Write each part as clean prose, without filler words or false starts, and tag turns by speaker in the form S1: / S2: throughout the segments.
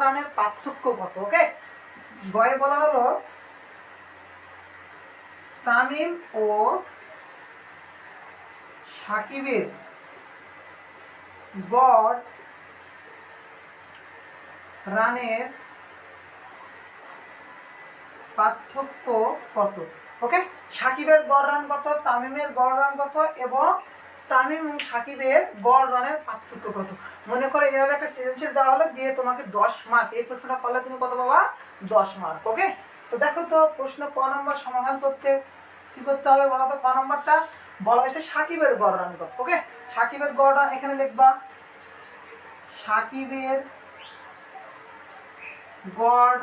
S1: রানের পার্থক্য কত? ওকে, বয়ে বলা হলো তামিম ও সাকিবের গড় রানের পার্থক্য কত? ওকে, সাকিবের গড় রান কত, তামিমের গড় রান কত এবং তামিম এবং সাকিবের গড় রানের পার্থক্য কত? মনে করো এইভাবে একটা সৃজনশীল দেওয়া হলো, দিয়ে তোমাকে 10 মার্ক, এই প্রশ্নটা করলে তুমি কত পাবা? 10 মার্ক। ওকে, তো দেখো তো প্রশ্ন ক নম্বর সমাধান করতে কি করতে হবে বলো তো? ক নম্বরটা বলা হয়েছে সাকিবের গড় রান কত। ওকে, সাকিবের গড় রান এখানে লিখবা সাকিবের গড়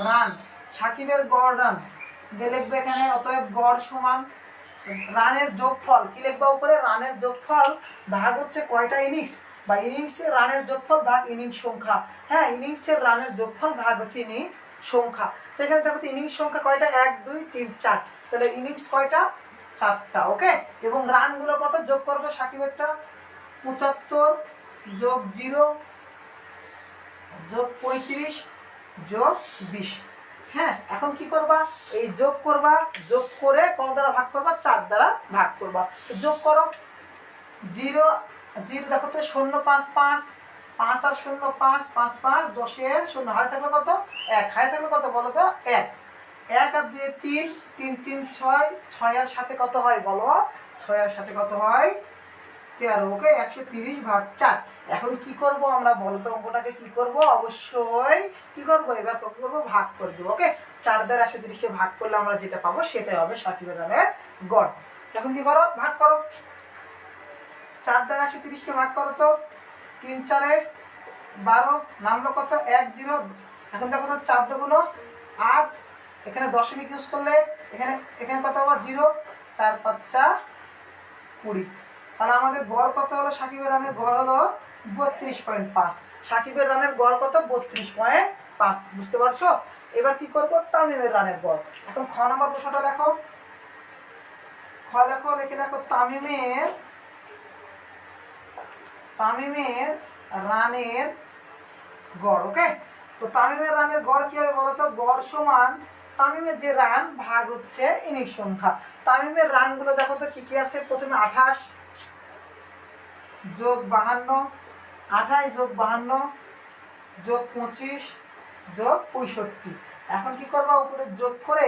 S1: রান, সাকিবের গড় রান দিয়ে লিখবে এখানে, অতএব গড় সমান রানের যোগফল, কি লিখবা উপরে? রানের যোগফল ভাগ হচ্ছে কয়টা ইনিংস, বা ইনিংসের রানের যোগফল ভাগ ইনিংস সংখ্যা। হ্যাঁ, ইনিংসের রানের যোগফল ভাগ হচ্ছে ইনিংস সংখ্যা। তো এখানে দেখো তো ইনিংস সংখ্যা কয়টা? 1 2 3 4, তাহলে ইনিংস কয়টা? 4টা। ওকে, এবং রানগুলো কত যোগ করো তো? সাকিবেরটা 75 যোগ 0 যোগ 35 যোগ 20। হ্যাঁ, এখন কি করবা? এই যোগ করবা, যোগ করে কত দ্বারা ভাগ করবা? 4 দ্বারা ভাগ করবা। তো যোগ করো, 0 0 দেখো তো 0 5 5 5 আর 0 5 5 5 10 এর 0, হাতে থাকলো কত? 1, হাতে থাকলো কত বলো তো? 1 1 আর 2 3 3 3 6 6 এর সাথে কত হয় বলো? 6 এর সাথে কত হয়? 13। ওকে, 130 ভাগ 4। এখন কি করব আমরা বলো তো? অঙ্কটাকে কি করব? অবশ্যই কি করব? এবার কত করব? ভাগ করে দেবো। ওকে, 4 দ্বারা 130 ভাগ করলে আমরা যেটা পাবো সেটাই হবে সাকিবের রানের গড়। এখন কি করো? ভাগ করো, 4 দ্বারা 130 ভাগ করো তো, 3 4 12 নামলো কত? 1 0। এখন দেখো তো 4 দুগুণ 8, এখানে দশমিক ইউজ করলে এখানে এখানে কত হবে? 0 4 5 20। তাহলে আমাদের গড় কত হলো? সাকিবের রানের গড় হলো 32.5। সাকিবের রানের গড় কত? 32.5। বুঝতে পারছো? এবার কি করবো? তামিমের রানের গড়। এখন খ নম্বর প্রশ্নটা লেখো, খ লেখো, লিখে লেখো তামিমের রানের গড়। ওকে, তো তামিমের রানের গড় কি হবে বলতো? গড় সমান তামিমের যে রান ভাগ হচ্ছে ইনিংস সংখ্যা। তামিমের রানগুলো দেখো তো কি কি আছে? প্রথমে 28 যোগ 52, 28 যোগ 52 যোগ 25 যোগ 65। এখন কি করবা? উপরে যোগ করে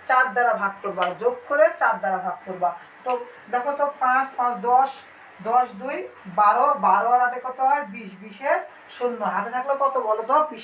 S1: 4 দ্বারা ভাগ করবা, যোগ করে 4 দ্বারা ভাগ করবা। তো দেখো তো 5 5 10 10 2 12 12 আর 8 কত হয়? 20 20 এর 0, হাতে থাকলো কত বলো তো? 20